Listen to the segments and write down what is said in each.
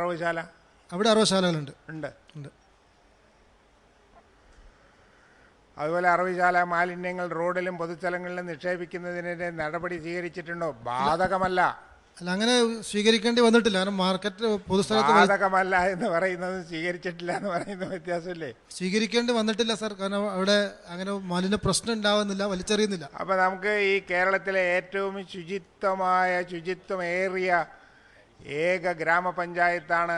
അറവുശാല അവിടെ അറവുശാലകളുണ്ട്. ഉണ്ട്. അതുപോലെ അറവുശാല മാലിന്യങ്ങൾ റോഡിലും പൊതുസ്ഥലങ്ങളിലും നിക്ഷേപിക്കുന്നതിനെതിരെ നടപടി സ്വീകരിച്ചിട്ടുണ്ടോ? ബാധകമല്ല. അല്ല, അങ്ങനെ സ്വീകരിക്കേണ്ടി വന്നിട്ടില്ല. കാരണം മാർക്കറ്റ് പൊതുസ്ഥലത്ത് ബാധകമല്ല എന്ന് പറയുന്നത് സ്വീകരിച്ചിട്ടില്ല എന്ന് പറയുന്നത് വ്യത്യാസമില്ലേ? സ്വീകരിക്കേണ്ടി വന്നിട്ടില്ല സാർ. കാരണം അവിടെ അങ്ങനെ മാലിന്യ പ്രശ്നം ഉണ്ടാവുന്നില്ല, വലിച്ചെറിയുന്നില്ല. അപ്പം നമുക്ക് ഈ കേരളത്തിലെ ഏറ്റവും ശുചിത്വമേറിയ ഏക ഗ്രാമപഞ്ചായത്താണ്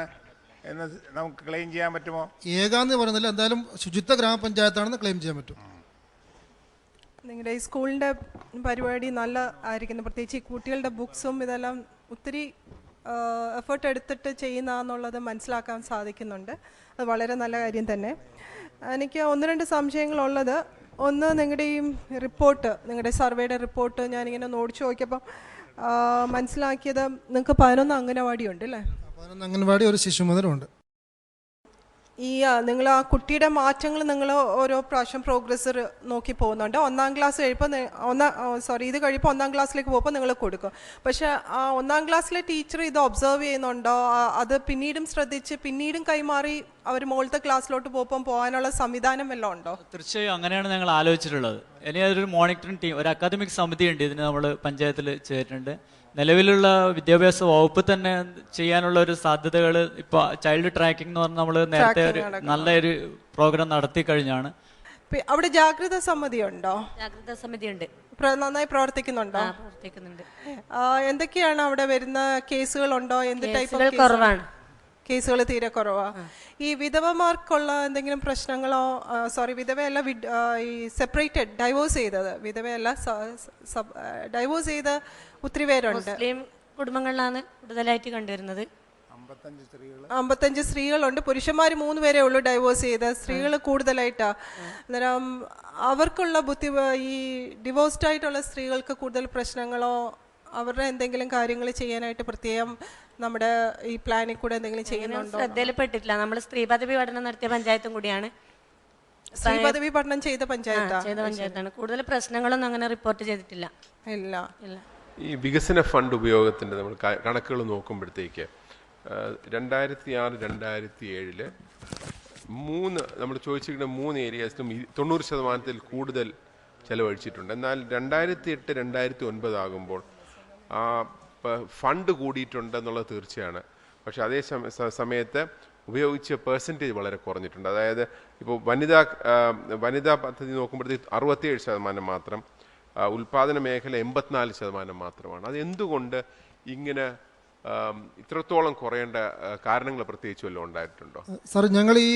എന്ന് നമുക്ക് ക്ലെയിം ചെയ്യാൻ പറ്റുമോ? ഏകാന്ന് പറയുന്നില്ല, എന്തായാലും ശുചിത്വ ഗ്രാമപഞ്ചായത്താണെന്ന് ക്ലെയിം ചെയ്യാൻ പറ്റും. നിങ്ങളുടെ ഈ സ്കൂളിൻ്റെ പരിപാടി നല്ല ആയിരിക്കുന്നു. പ്രത്യേകിച്ച് ഈ കുട്ടികളുടെ ബുക്സും ഇതെല്ലാം ഒത്തിരി എഫേർട്ട് എടുത്തിട്ട് ചെയ്യുന്നതെന്നുള്ളത് മനസ്സിലാക്കാൻ സാധിക്കുന്നുണ്ട്. അത് വളരെ നല്ല കാര്യം തന്നെ. എനിക്ക് ഒന്ന് രണ്ട് സംശയങ്ങളുള്ളത്. ഒന്ന്, നിങ്ങളുടെ ഈ റിപ്പോർട്ട്, നിങ്ങളുടെ സർവേയുടെ റിപ്പോർട്ട് ഞാനിങ്ങനെ നോടിച്ചു നോക്കിയപ്പം മനസ്സിലാക്കിയത് നിങ്ങൾക്ക് 11 അംഗനവാടി ഉണ്ട് അല്ലേ? 11 അംഗനവാടി, ഒരു ശിശുമന്ദിരമുണ്ട്. ഈ നിങ്ങൾ ആ കുട്ടിയുടെ മാറ്റങ്ങൾ നിങ്ങൾ ഓരോ പ്രാവശ്യം പ്രോഗ്രസ് നോക്കി പോകുന്നുണ്ട്. 1-ാം ക്ലാസ് കഴിയുമ്പോൾ ഇത് കഴിയുമ്പോൾ 1-ാം ക്ലാസ്സിലേക്ക് പോകുമ്പോൾ നിങ്ങൾ കൊടുക്കും. പക്ഷേ ആ 1-ാം ക്ലാസ്സിലെ ടീച്ചർ ഇത് ഒബ്സർവ് ചെയ്യുന്നുണ്ടോ? അത് പിന്നീടും ശ്രദ്ധിച്ച് പിന്നീടും കൈമാറി അവർ മുകളിലത്തെ ക്ലാസ്സിലോട്ട് പോകാനുള്ള സംവിധാനം വല്ലതും ഉണ്ടോ? തീർച്ചയായും അങ്ങനെയാണ് ഞങ്ങൾ ആലോചിച്ചിട്ടുള്ളത്. ഇനി അതൊരു മോണിറ്ററിംഗ് ടീം, ഒരു അക്കാദമിക് സമിതി ഉണ്ട്. ഇതിന് നമ്മൾ പഞ്ചായത്തിൽ ചേർത്തിട്ടുണ്ട്. നിലവിലുള്ള വിദ്യാഭ്യാസ വകുപ്പ് തന്നെ ചെയ്യാനുള്ള ഒരു സാധ്യതകൾ ഇപ്പോൾ ചൈൽഡ് ട്രാക്കിംഗ് എന്ന് പറഞ്ഞാൽ നമ്മൾ നേരത്തെ ഒരു നല്ലൊരു പ്രോഗ്രാം നടത്തി കഴിഞ്ഞാണ്. അവിടെ ജാഗ്രതാ സമിതി ഉണ്ടോ? ജാഗ്രതാ സമിതി ഉണ്ട്. നന്നായി പ്രവർത്തിക്കുന്നുണ്ടോ? പ്രവർത്തിക്കുന്നുണ്ട്. എന്തൊക്കെയാണ് അവിടെ വരുന്ന കേസുകളുണ്ടോ? എന്ത് ടൈപ്പ് കുറവാണ്? കേസുകൾ തീരെ കുറവാ. ഈ വിധവമാർക്കുള്ള എന്തെങ്കിലും പ്രശ്നങ്ങളോ? വിധവയല്ല, ഈ സെപ്പറേറ്റഡ് ഡൈവോഴ്സ് ചെയ്തത്, വിധവയല്ല ഡൈവോഴ്സ് ചെയ്ത ഒത്തിരി പേരുണ്ട്. മുസ്ലിം കുടുംബങ്ങളിലാണ് കൂടുതലായിട്ട് കണ്ടുവരുന്നത്. 55 സ്ത്രീകളുണ്ട്. പുരുഷന്മാർ 3 പേരേ ഉള്ളൂ ഡൈവോഴ്സ് ചെയ്ത. സ്ത്രീകൾ കൂടുതലായിട്ടാ. അന്നേരം അവർക്കുള്ള ഈ ഡിവോഴ്സ്ഡ് ആയിട്ടുള്ള സ്ത്രീകൾക്ക് കൂടുതൽ പ്രശ്നങ്ങളോ അവരുടെ എന്തെങ്കിലും കാര്യങ്ങൾ ചെയ്യാനായിട്ട് പ്രത്യേകം നമ്മുടെ ഈ പ്ലാനിൽ കൂടെ എന്തെങ്കിലും ചെയ്യുന്നുണ്ടോ? ശ്രദ്ധയിൽപ്പെട്ടിട്ടില്ല. നമ്മൾ സ്ത്രീ പദവി പഠനം നടത്തിയ പഞ്ചായത്തും കൂടിയാണ്. സ്ത്രീ പദവി പഠനം ചെയ്ത പഞ്ചായത്താണ്. കൂടുതൽ പ്രശ്നങ്ങളൊന്നും അങ്ങനെ റിപ്പോർട്ട് ചെയ്തിട്ടില്ല. ഇല്ല. ഈ വികസന ഫണ്ട് ഉപയോഗത്തിൻ്റെ നമ്മൾ കണക്കുകൾ നോക്കുമ്പോഴത്തേക്ക് 2006-2007 നമ്മൾ ചോദിച്ചിരിക്കുന്ന 3 ഏരിയാസിലും 90% കൂടുതൽ ചെലവഴിച്ചിട്ടുണ്ട്. എന്നാൽ 2008-2009 ആകുമ്പോൾ ഫണ്ട് കൂടിയിട്ടുണ്ടെന്നുള്ളത് തീർച്ചയാണ്. പക്ഷെ അതേ സമയത്ത് ഉപയോഗിച്ച പെർസെൻറ്റേജ് വളരെ കുറഞ്ഞിട്ടുണ്ട്. അതായത് ഇപ്പോൾ വനിതാ പദ്ധതി നോക്കുമ്പോഴത്തേക്ക് 67% മാത്രം, ഉൽപാദന മേഖല 84% മാത്രമാണ്. അതെന്തുകൊണ്ട് ഇങ്ങനെ ഇത്രത്തോളം കുറയേണ്ട കാരണങ്ങൾ പ്രത്യേകിച്ച് വല്ലതും ഉണ്ടായിട്ടുണ്ടോ? സാർ, ഞങ്ങൾ ഈ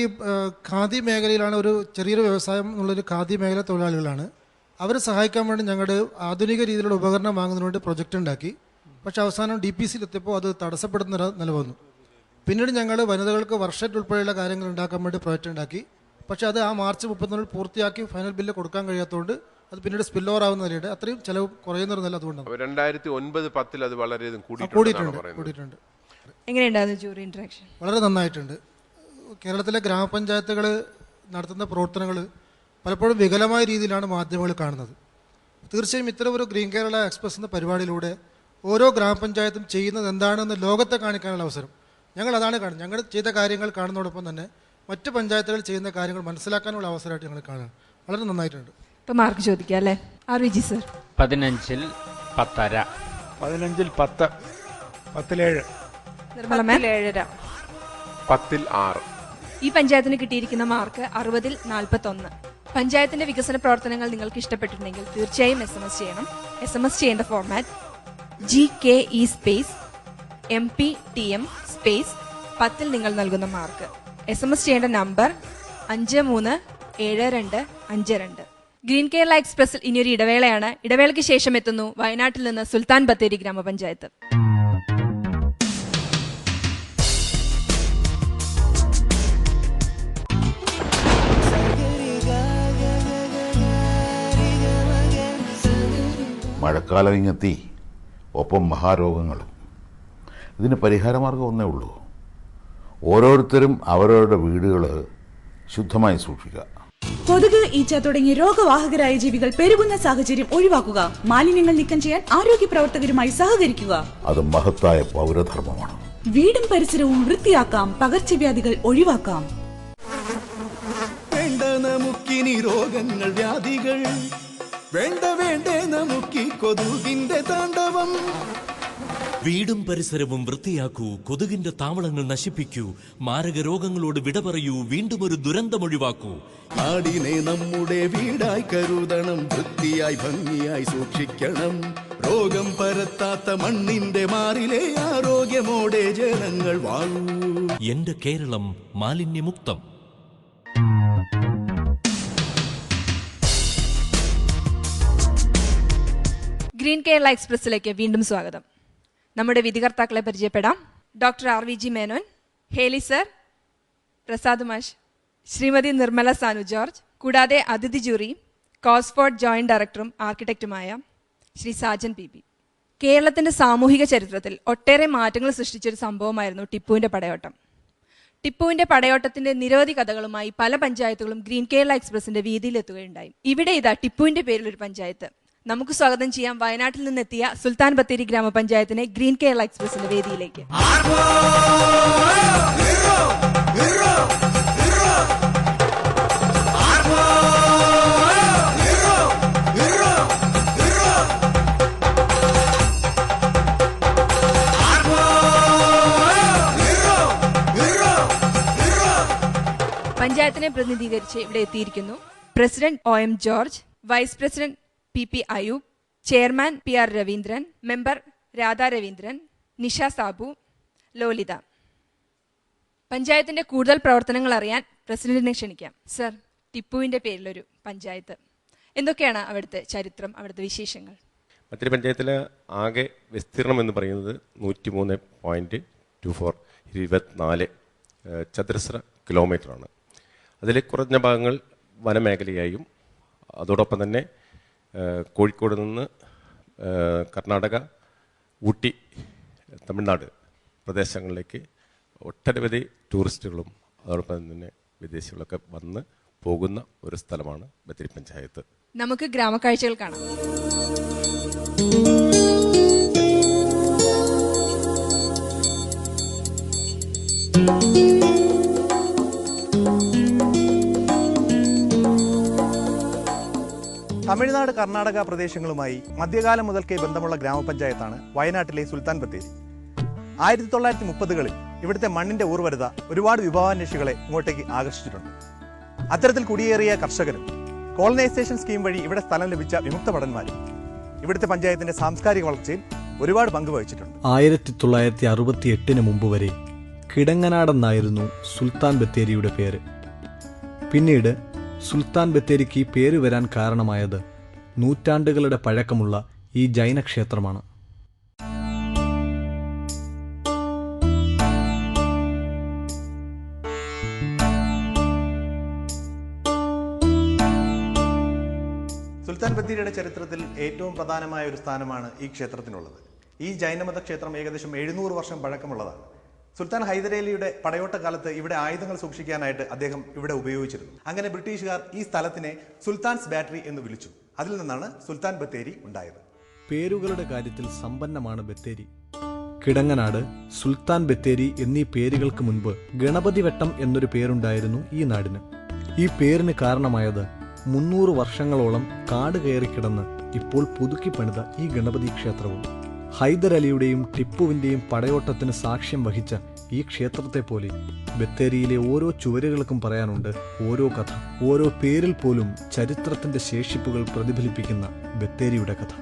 ഖാദി മേഖലയിലാണ്, ഒരു ചെറിയൊരു വ്യവസായം എന്നുള്ളൊരു ഖാദി മേഖല തൊഴിലാളികളാണ്. അവരെ സഹായിക്കാൻ വേണ്ടി ഞങ്ങളുടെ ആധുനിക രീതിയിലുള്ള ഉപകരണം വാങ്ങുന്നതിന് വേണ്ടി പ്രൊജക്റ്റ് ഉണ്ടാക്കി. പക്ഷേ അവസാനം DPCയിൽ എത്തിയപ്പോൾ അത് തടസ്സപ്പെടുന്ന നില വന്നു. പിന്നീട് ഞങ്ങൾ വനിതകൾക്ക് വർക്ക്ഷോപ്പ് ഉൾപ്പെടെയുള്ള കാര്യങ്ങൾ ഉണ്ടാക്കാൻ വേണ്ടി പ്രൊജക്റ്റ് ഉണ്ടാക്കി. പക്ഷേ അത് ആ മാർച്ച് 31 പൂർത്തിയാക്കി ഫൈനൽ ബില്ല് കൊടുക്കാൻ കഴിയാത്തതുകൊണ്ട് അത് പിന്നീട് സ്പിൽ ഓവർ ആവുന്ന നിലയുടെ അത്രയും ചെലവ് കുറയുന്നതല്ല. അതുകൊണ്ടാണ് 2009-10 അത് വളരെ കൂടിയിട്ടുണ്ട്. എങ്ങനെയുണ്ടായിരുന്നു ജൂറി ഇന്ററാക്ഷൻ? വളരെ നന്നായിട്ടുണ്ട്. കേരളത്തിലെ ഗ്രാമപഞ്ചായത്തുകൾ നടത്തുന്ന പ്രവർത്തനങ്ങൾ പലപ്പോഴും വികലമായ രീതിയിലാണ് മാധ്യമങ്ങൾ കാണുന്നത്. തീർച്ചയായും ഇത്തരം ഒരു ഗ്രീൻ കേരള എക്സ്പ്രസ് എന്ന പരിപാടിയിലൂടെ ഓരോ ഗ്രാമപഞ്ചായത്തും ചെയ്യുന്നത് എന്താണെന്ന് ലോകത്തെ കാണിക്കാനുള്ള അവസരം ഞങ്ങൾ അതാണ് കാണുന്നത്. ഞങ്ങൾ ചെയ്ത കാര്യങ്ങൾ കാണുന്നതോടൊപ്പം തന്നെ മറ്റ് പഞ്ചായത്തുകൾ ചെയ്യുന്ന കാര്യങ്ങൾ മനസ്സിലാക്കാനുള്ള അവസരമായിട്ട് ഞങ്ങൾ കാണുന്നത്. വളരെ നന്നായിട്ടുണ്ട്. ഇപ്പം മാർക്ക് ചോദിക്കാം അല്ലേ? RVG sir. 15-10 1/2. 15-10 10-7. നിർമ്മല മാം 7.5. 10-6. ഈ പഞ്ചായത്തിന് കിട്ടിയിരിക്കുന്ന മാർക്ക് 60-41. പഞ്ചായത്തിന്റെ വികസന പ്രവർത്തനങ്ങൾ നിങ്ങൾക്ക് ഇഷ്ടപ്പെട്ടിട്ടുണ്ടെങ്കിൽ തീർച്ചയായും SMS ചെയ്യണം. SMS ചെയ്യേണ്ട format GKE space MPTM space 10 നിങ്ങൾ നൽകുന്ന മാർക്ക്. SMS ചെയ്യേണ്ട നമ്പർ 537252. ഗ്രീൻ കേരള എക്സ്പ്രസിൽ ഇനിയൊരു ഇടവേളയാണ്. ഇടവേളയ്ക്ക് ശേഷം എത്തുന്നു വയനാട്ടിൽ നിന്ന് സുൽത്താൻ ബത്തേരി ഗ്രാമപഞ്ചായത്ത്. മഴക്കാലം ഇങ്ങെത്തി, ഒപ്പം മഹാരോഗങ്ങളും. ഇതിന് പരിഹാരമാർഗം ഒന്നേ ഉള്ളൂ. ഓരോരുത്തരും അവരവരുടെ വീടുകൾ ശുദ്ധമായി സൂക്ഷിക്കുക. കൊതുക്, ഈച്ച തുടങ്ങിയ രോഗവാഹകരായ ജീവികൾ പെരുകുന്ന സാഹചര്യം ഒഴിവാക്കുക. മാലിന്യങ്ങൾ നീക്കം ചെയ്യാൻ ആരോഗ്യ പ്രവർത്തകരുമായി സഹകരിക്കുക. അത് മഹത്തായ പൗരധർമ്മമാണ്. വീടും പരിസരവും വൃത്തിയാക്കാം, പകർച്ചവ്യാധികൾ ഒഴിവാക്കാം. വേണ്ട നമുക്കിനി രോഗങ്ങൾ വ്യാധികൾ, വേണ്ട വേണ്ടേ നമുക്കി കൊതുകിന്റെ താണ്ഡവം. വീടും പരിസരവും വൃത്തിയാക്കൂ, കൊതുകിന്റെ താവളങ്ങൾ നശിപ്പിക്കൂ, മാരക രോഗങ്ങളോട് വിട പറയൂ, വീണ്ടും ഒരു ദുരന്തമൊഴിവാക്കൂ. നാടിനെ നമ്മുടെ വീടായി കരുതണം, വൃത്തിയായി ഭംഗിയായി സൂക്ഷിക്കണം. രോഗം പരത്താത്ത മണ്ണിന്റെ മാറിലെ ആരോഗ്യമോടെ ജനങ്ങൾ വാഴൂ. എന്റെ കേരളം മാലിന്യമുക്തം. ഗ്രീൻ കേരള എക്സ്പ്രസിലേക്ക് വീണ്ടും സ്വാഗതം. നമ്മുടെ വിധികർത്താക്കളെ പരിചയപ്പെടാം. Doctor RVG Menon, Haley sir, Prasad മാഷ്, ശ്രീമതി നിർമ്മല സാനു ജോർജ്, കൂടാതെ അതിഥി ജൂറി കോസ്ഫോർഡ് ജോയിന്റ് ഡയറക്ടറും ആർക്കിടെക്റ്റുമായ ശ്രീ സാജൻ PB. കേരളത്തിന്റെ സാമൂഹിക ചരിത്രത്തിൽ ഒട്ടേറെ മാറ്റങ്ങൾ സൃഷ്ടിച്ചൊരു സംഭവമായിരുന്നു ടിപ്പുവിന്റെ പടയോട്ടം. ടിപ്പുവിന്റെ പടയോട്ടത്തിന്റെ നിരവധി കഥകളുമായി പല പഞ്ചായത്തുകളും ഗ്രീൻ കേരള എക്സ്പ്രസിന്റെ വീതിയിലെത്തുകയുണ്ടായി. ഇവിടെ ഇതാ ടിപ്പുവിന്റെ പേരിലൊരു പഞ്ചായത്ത്. നമുക്ക് സ്വാഗതം ചെയ്യാം വയനാട്ടിൽ നിന്നെത്തിയ സുൽത്താൻ ബത്തേരി ഗ്രാമപഞ്ചായത്തിനെ ഗ്രീൻ കേരള എക്സ്പ്രസിന്റെ വേദിയിലേക്ക്. പഞ്ചായത്തിനെ പ്രതിനിധീകരിച്ച് ഇവിടെ എത്തിയിരിക്കുന്നു president OM George, vice president PP Ayub, chairman PR Raveendran, member Radha Raveendran, Nisha Sabu, Lolitha. പഞ്ചായത്തിന്റെ കൂടുതൽ പ്രവർത്തനങ്ങൾ അറിയാൻ പ്രസിഡന്റിനെ ക്ഷണിക്കാം. സർ, ടിപ്പുവിന്റെ പേരിലൊരു പഞ്ചായത്ത്, എന്തൊക്കെയാണ് അവിടുത്തെ ചരിത്രം, അവിടുത്തെ വിശേഷങ്ങൾ? ബത്തേരി പഞ്ചായത്തിലെ ആകെ വിസ്തീർണം എന്ന് പറയുന്നത് 103.24 ചതുരശ്ര കിലോമീറ്ററാണ്. അതിൽ കുറഞ്ഞ ഭാഗങ്ങൾ വനമേഖലയായും അതോടൊപ്പം തന്നെ കോഴിക്കോട് നിന്ന് കർണാടക, ഊട്ടി, തമിഴ്നാട് പ്രദേശങ്ങളിലേക്ക് ഒട്ടനവധി ടൂറിസ്റ്റുകളും അതോടൊപ്പം തന്നെ വിദേശികളൊക്കെ വന്ന് പോകുന്ന ഒരു സ്ഥലമാണ് ബത്തേരി പഞ്ചായത്ത്. നമുക്ക് ഗ്രാമക്കാഴ്ചകൾ കാണാം. തമിഴ്നാട്, കർണാടക പ്രദേശങ്ങളുമായി മധ്യകാലം മുതൽക്കേ ബന്ധമുള്ള ഗ്രാമപഞ്ചായത്താണ് വയനാട്ടിലെ സുൽത്താൻ ബത്തേരി. 1930കളിൽ ഇവിടുത്തെ മണ്ണിന്റെ ഊർവരത ഒരുപാട് വിഭവാന്വേഷികളെ ഇങ്ങോട്ടേക്ക് ആകർഷിച്ചിട്ടുണ്ട്. അത്തരത്തിൽ കുടിയേറിയ കർഷകരും കോളനൈസേഷൻ സ്കീം വഴി ഇവിടെ സ്ഥലം ലഭിച്ച വിമുക്ത ഭടന്മാരും ഇവിടുത്തെ പഞ്ചായത്തിന്റെ സാംസ്കാരിക വളർച്ചയിൽ ഒരുപാട് പങ്ക് വഹിച്ചിട്ടുണ്ട്. 1968 മുമ്പ് വരെ കിടങ്ങനാടെന്നായിരുന്നു സുൽത്താൻ ബത്തേരിയുടെ പേര്. പിന്നീട് സുൽത്താൻ ബത്തേരിക്ക് ഈ പേര് വരാൻ കാരണമായത് നൂറ്റാണ്ടുകളുടെ പഴക്കമുള്ള ഈ ജൈന ക്ഷേത്രമാണ്. സുൽത്താൻ ബത്തേരിയുടെ ചരിത്രത്തിൽ ഏറ്റവും പ്രധാനമായ ഒരു സ്ഥാനമാണ് ഈ ക്ഷേത്രത്തിനുള്ളത്. ഈ ജൈനമത ക്ഷേത്രം ഏകദേശം 700 വർഷം പഴക്കമുള്ളതാണ്. സുൽത്താൻ ഹൈദരലിയുടെ പടയോട്ട കാലത്ത് ഇവിടെ ആയുധങ്ങൾ സൂക്ഷിക്കാനായിട്ട് അദ്ദേഹം ഇവിടെ ഉപയോഗിച്ചിരുന്നു. അങ്ങനെ ബ്രിട്ടീഷുകാർ ഈ സ്ഥലത്തിനെ സുൽത്താൻസ് ബാറ്ററി എന്ന് വിളിച്ചു. അതിൽ നിന്നാണ് സുൽത്താൻ ബത്തേരി ഉണ്ടായത്. പേരുകളുടെ കാര്യത്തിൽ സമ്പന്നമാണ് ബത്തേരി. കിടങ്ങനാട്, സുൽത്താൻ ബത്തേരി എന്നീ പേരുകൾക്ക് മുൻപ് ഗണപതി വട്ടം എന്നൊരു പേരുണ്ടായിരുന്നു ഈ നാടിന്. ഈ പേരിന് കാരണമായത് 300 വർഷങ്ങളോളം കാട് കയറിക്കിടന്ന് ഇപ്പോൾ പുതുക്കി പണിത ഈ ഗണപതി ക്ഷേത്രവും. ഹൈദരലിയുടെയും ടിപ്പുവിന്റെയും പടയോട്ടത്തിന് സാക്ഷ്യം വഹിച്ച ഈ ക്ഷേത്രത്തെ പോലെ ബത്തേരിയിലെ ഓരോ ചുവരുകൾക്കും പറയാനുണ്ട് ഓരോ കഥ. ഓരോ പേരിൽ പോലും ചരിത്രത്തിന്റെ ശേഷിപ്പുകൾ പ്രതിഫലിപ്പിക്കുന്ന ബത്തേരിയുടെ കഥ.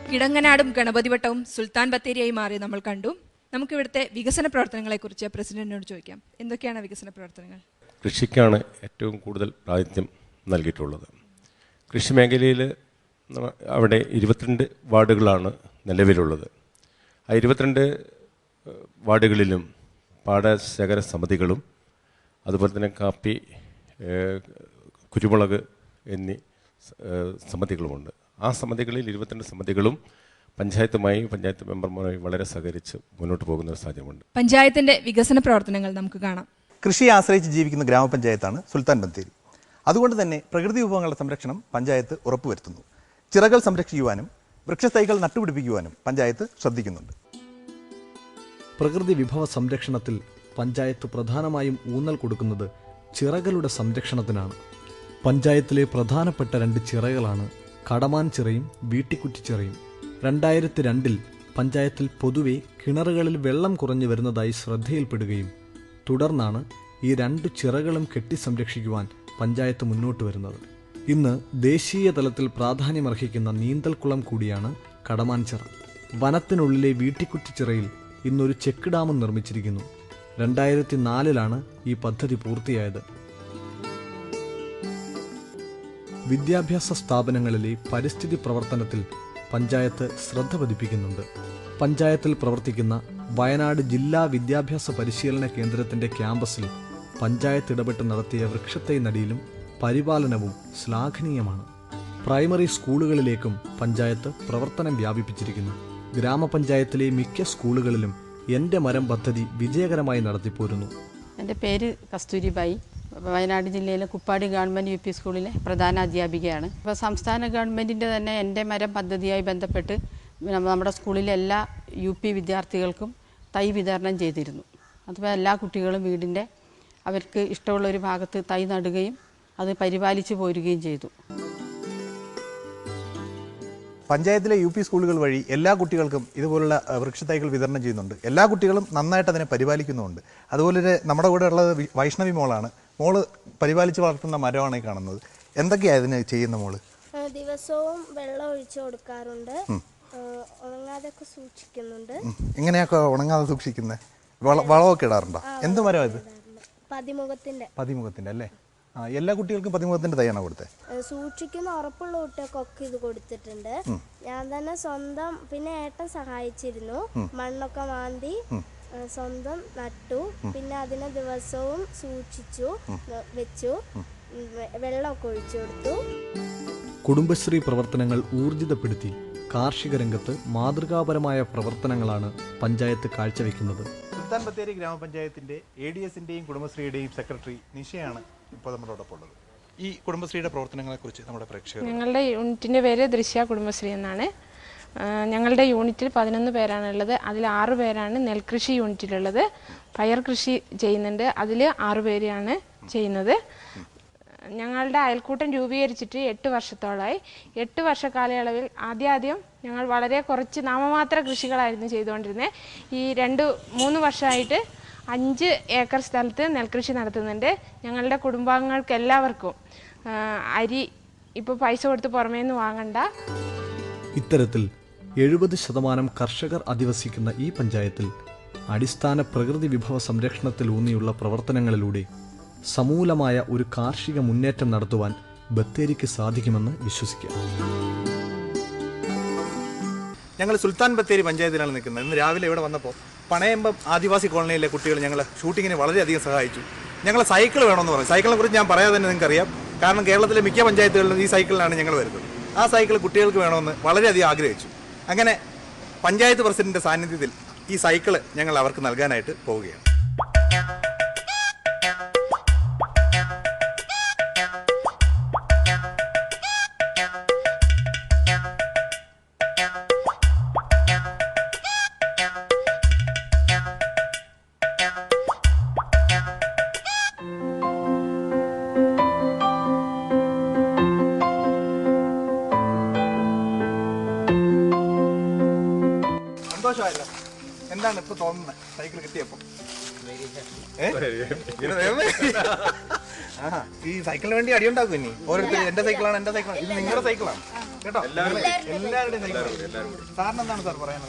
കിടങ്ങനാടും ഗണപതിവട്ടവും സുൽത്താൻ ബത്തേരിയായി മാറി നമ്മൾ കണ്ടു. നമുക്കിവിടുത്തെ വികസന പ്രവർത്തനങ്ങളെക്കുറിച്ച് പ്രസിഡന്റിനോട് ചോദിക്കാം. എന്തൊക്കെയാണ് വികസന പ്രവർത്തനങ്ങൾ? കൃഷിക്കാണ് ഏറ്റവും കൂടുതൽ പ്രാതിനിധ്യം നൽകിയിട്ടുള്ളത്. കൃഷി മേഖലയിൽ അവിടെ 22 വാർഡുകളാണ് നിലവിലുള്ളത്. ആ 22 വാർഡുകളിലും പാടശേഖര സമിതികളും അതുപോലെ തന്നെ കാപ്പി, കുരുമുളക് എന്നീ സമിതികളുമുണ്ട്. ആ സമിതികളിൽ 22 സമിതികളും പഞ്ചായത്തുമായി, പഞ്ചായത്ത് മെമ്പർമാരുമായി വളരെ സഹകരിച്ച് മുന്നോട്ട് പോകുന്ന ഒരു സാഹചര്യമുണ്ട്. പഞ്ചായത്തിന്റെ വികസന പ്രവർത്തനങ്ങൾ നമുക്ക് കാണാം. കൃഷിയെ ആശ്രയിച്ച് ജീവിക്കുന്ന ഗ്രാമപഞ്ചായത്താണ് സുൽത്താൻ ബത്തേരി. അതുകൊണ്ട് തന്നെ പ്രകൃതി വിഭവങ്ങളുടെ സംരക്ഷണം പഞ്ചായത്ത് ഉറപ്പുവരുത്തുന്നു. ചിറകൾ സംരക്ഷിക്കുവാനും വൃക്ഷത്തൈകൾ നട്ടുപിടിപ്പിക്കുവാനും പഞ്ചായത്ത് ശ്രദ്ധിക്കുന്നുണ്ട്. പ്രകൃതി വിഭവ സംരക്ഷണത്തിൽ പഞ്ചായത്ത് പ്രധാനമായും ഊന്നൽ കൊടുക്കുന്നത് ചിറകളുടെ സംരക്ഷണത്തിനാണ്. പഞ്ചായത്തിലെ പ്രധാനപ്പെട്ട 2 ചിറകളാണ് കടമാൻ ചിറയും വീട്ടിക്കുറ്റിച്ചിറയും. 2002 പഞ്ചായത്തിൽ പൊതുവെ കിണറുകളിൽ വെള്ളം കുറഞ്ഞു വരുന്നതായി ശ്രദ്ധയിൽപ്പെടുകയും തുടർന്നാണ് ഈ 2 ചിറകളും കെട്ടി സംരക്ഷിക്കുവാൻ പഞ്ചായത്ത് മുന്നോട്ട് വരുന്നത്. ഇന്ന് ദേശീയ തലത്തിൽ പ്രാധാന്യമർഹിക്കുന്ന നീന്തൽക്കുളം കൂടിയാണ് കടമാൻ ചിറ. വനത്തിനുള്ളിലെ വീട്ടിക്കുറ്റിച്ചിറയിൽ ഇന്നൊരു ചെക്ക് ഡാമും നിർമ്മിച്ചിരിക്കുന്നു. 2004 ഈ പദ്ധതി പൂർത്തിയായത്. വിദ്യാഭ്യാസ സ്ഥാപനങ്ങളിലെ പരിസ്ഥിതി പ്രവർത്തനത്തിൽ പഞ്ചായത്ത് ശ്രദ്ധ പതിപ്പിക്കുന്നുണ്ട്. പഞ്ചായത്തിൽ പ്രവർത്തിക്കുന്ന വയനാട് ജില്ലാ വിദ്യാഭ്യാസ പരിശീലന കേന്ദ്രത്തിന്റെ ക്യാമ്പസിൽ പഞ്ചായത്ത് ഇടപെട്ട് നടത്തിയ വൃക്ഷത്തൈ നടീലും പരിപാലനവും ശ്ലാഘനീയമാണ്. പ്രൈമറി സ്കൂളുകളിലേക്കും പഞ്ചായത്ത് പ്രവർത്തനം വ്യാപിപ്പിച്ചിരിക്കുന്നു. ഗ്രാമപഞ്ചായത്തിലെ മിക്ക സ്കൂളുകളിലും എൻ്റെ മരം പദ്ധതി വിജയകരമായി നടത്തിപ്പോരുന്നു. എൻ്റെ പേര് കസ്തൂരിബായി. വയനാട് ജില്ലയിലെ കുപ്പാടി ഗവൺമെൻറ് UP സ്കൂളിലെ പ്രധാന അധ്യാപികയാണ്. അപ്പോൾ സംസ്ഥാന ഗവൺമെൻറ്റിൻ്റെ തന്നെ എൻ്റെ മരം പദ്ധതിയായി ബന്ധപ്പെട്ട് നമ്മുടെ സ്കൂളിലെ എല്ലാ UP വിദ്യാർത്ഥികൾക്കും തൈ വിതരണം ചെയ്തിരുന്നു. അതുപോലെ എല്ലാ കുട്ടികളും വീടിൻ്റെ അവർക്ക് ഇഷ്ടമുള്ള ഒരു ഭാഗത്ത് തൈ നടുകയും അത് പരിപാലിച്ചു പോരുകയും ചെയ്തു. പഞ്ചായത്തിലെ UP സ്കൂളുകൾ വഴി എല്ലാ കുട്ടികൾക്കും ഇതുപോലുള്ള വൃക്ഷത്തൈകൾ വിതരണം ചെയ്യുന്നുണ്ട്. എല്ലാ കുട്ടികളും നന്നായിട്ട് അതിനെ പരിപാലിക്കുന്നുമുണ്ട്. അതുപോലെ നമ്മുടെ കൂടെ ഉള്ളത് വൈഷ്ണവി മോളാണ്. മോള് പരിപാലിച്ച് വളർത്തുന്ന മരമാണ് ഈ കാണുന്നത്. എന്തൊക്കെയാണ് ഇതിന് ചെയ്യുന്ന മോള്? ദിവസവും വെള്ളം ഒഴിച്ചു കൊടുക്കാറുണ്ട്, ഉണങ്ങാതൊക്കെ സൂക്ഷിക്കുന്നുണ്ട്. എങ്ങനെയൊക്കെ ഉണങ്ങാതെ സൂക്ഷിക്കുന്നത്? വളമൊക്കെ ഇടാറുണ്ടോ? എന്ത് മരമാണ് ഇത്? പതിമുഖത്തിന്റെ അല്ലേ? എല്ലാ കുട്ടികൾക്കും പതിമുഖത്തിന്റെ തൈയാണോ കൊടുത്തത്? സൂക്ഷിക്കുന്ന ഉറപ്പുള്ള കുട്ടികൾക്കൊക്കെ ഇത് കൊടുത്തിട്ടുണ്ട്. ഞാൻ തന്നെ സ്വന്തം, പിന്നെ ഏട്ടൻ സഹായിച്ചിരുന്നു. മണ്ണൊക്കെ മാന്തി സ്വന്തം നട്ടു. പിന്നെ അതിനെ ദിവസവും സൂക്ഷിച്ചു വെച്ചു, വെള്ളമൊക്കെ ഒഴിച്ചു കൊടുത്തു. കുടുംബശ്രീ പ്രവർത്തനങ്ങൾ ഊർജിതപ്പെടുത്തി കാർഷിക രംഗത്ത് മാതൃകാപരമായ പ്രവർത്തനങ്ങളാണ് പഞ്ചായത്ത് കാഴ്ചവെക്കുന്നത്. സുൽത്താൻ ബത്തേരി ഗ്രാമപഞ്ചായത്തിന്റെ ADSന്റെയും കുടുംബശ്രീയുടെയും സെക്രട്ടറി നിഷയാണ് ഇപ്പോൾ നമ്മളോടൊപ്പം ഉള്ളത്. ഈ കുടുംബശ്രീയുടെ പ്രവർത്തനങ്ങളെ കുറിച്ച് നമ്മുടെ പ്രേക്ഷകർ. ഞങ്ങളുടെ യൂണിറ്റിന്റെ പേര് ദൃശ്യ കുടുംബശ്രീ എന്നാണ്. ഞങ്ങളുടെ യൂണിറ്റിൽ 11 പേരാണുള്ളത്. അതിൽ 6 പേരാണ് നെൽകൃഷി യൂണിറ്റിലുള്ളത്. പയർ കൃഷി ചെയ്യുന്നുണ്ട്, അതിൽ 6 പേരാണ് ചെയ്യുന്നത്. ഞങ്ങളുടെ അയൽക്കൂട്ടം രൂപീകരിച്ചിട്ട് 8 വർഷത്തോളമായി. 8 വർഷ കാലയളവിൽ ആദ്യം ഞങ്ങൾ വളരെ കുറച്ച് നാമമാത്ര കൃഷികളായിരുന്നു ചെയ്തുകൊണ്ടിരുന്നത്. ഈ 2-3 വർഷമായിട്ട് 5 ഏക്കർ സ്ഥലത്ത് നെൽകൃഷി നടത്തുന്നുണ്ട്. ഞങ്ങളുടെ കുടുംബാംഗങ്ങൾക്ക് എല്ലാവർക്കും അരി ഇപ്പോൾ പൈസ കൊടുത്ത് പുറമേ നിന്ന് വാങ്ങണ്ട. ഇത്തരത്തിൽ 70% കർഷകർ അധിവസിക്കുന്ന ഈ പഞ്ചായത്തിൽ അടിസ്ഥാന പ്രകൃതി വിഭവ സംരക്ഷണത്തിൽ ഊന്നിയുള്ള പ്രവർത്തനങ്ങളിലൂടെ സമൂലമായ ഒരു കാർഷിക മുന്നേറ്റം നടത്തുവാൻ ബത്തേരിക്ക് സാധിക്കുമെന്ന് വിശ്വസിക്കാം. ഞങ്ങൾ സുൽത്താൻ ബത്തേരി പഞ്ചായത്തിലാണ് നിൽക്കുന്നത്. ഇന്ന് രാവിലെ ഇവിടെ വന്നപ്പോൾ പണയമ്പം ആദിവാസി കോളനിയിലെ കുട്ടികൾ ഞങ്ങൾ ഷൂട്ടിങ്ങിന് വളരെയധികം സഹായിച്ചു. ഞങ്ങൾ സൈക്കിൾ വേണമെന്ന് പറഞ്ഞു. സൈക്കിളിനെ കുറിച്ച് ഞാൻ പറയാതെ തന്നെ നിങ്ങൾക്കറിയാം. കാരണം കേരളത്തിലെ മിക്ക പഞ്ചായത്തുകളിലും ഈ സൈക്കിളിലാണ് ഞങ്ങൾ വരുന്നത്. ആ സൈക്കിൾ കുട്ടികൾക്ക് വേണമെന്ന് വളരെയധികം ആഗ്രഹിച്ചു. അങ്ങനെ പഞ്ചായത്ത് പ്രസിഡന്റിന്റെ സാന്നിധ്യത്തിൽ ഈ സൈക്കിള് ഞങ്ങൾ അവർക്ക് നൽകാനായിട്ട് പോവുകയാണ്. സന്തോഷമായല്ലോ. എന്താണ് ഇപ്പൊ തോന്നുന്നത് സൈക്കിൾ കിട്ടിയപ്പോ? ഈ സൈക്കിളിന് വേണ്ടി അടിയുണ്ടാക്കും ഇനി ഓരോരുത്തർ. എന്റെ സൈക്കിളാണ്, എന്റെ സൈക്കിളാണ്, ഇത് നിങ്ങളുടെ സൈക്കിളാണ് കേട്ടോ. എല്ലാവരുടെയും സൈക്കിളാണ്. സാറിന് എന്താണ് സാർ പറയാനുള്ളത്?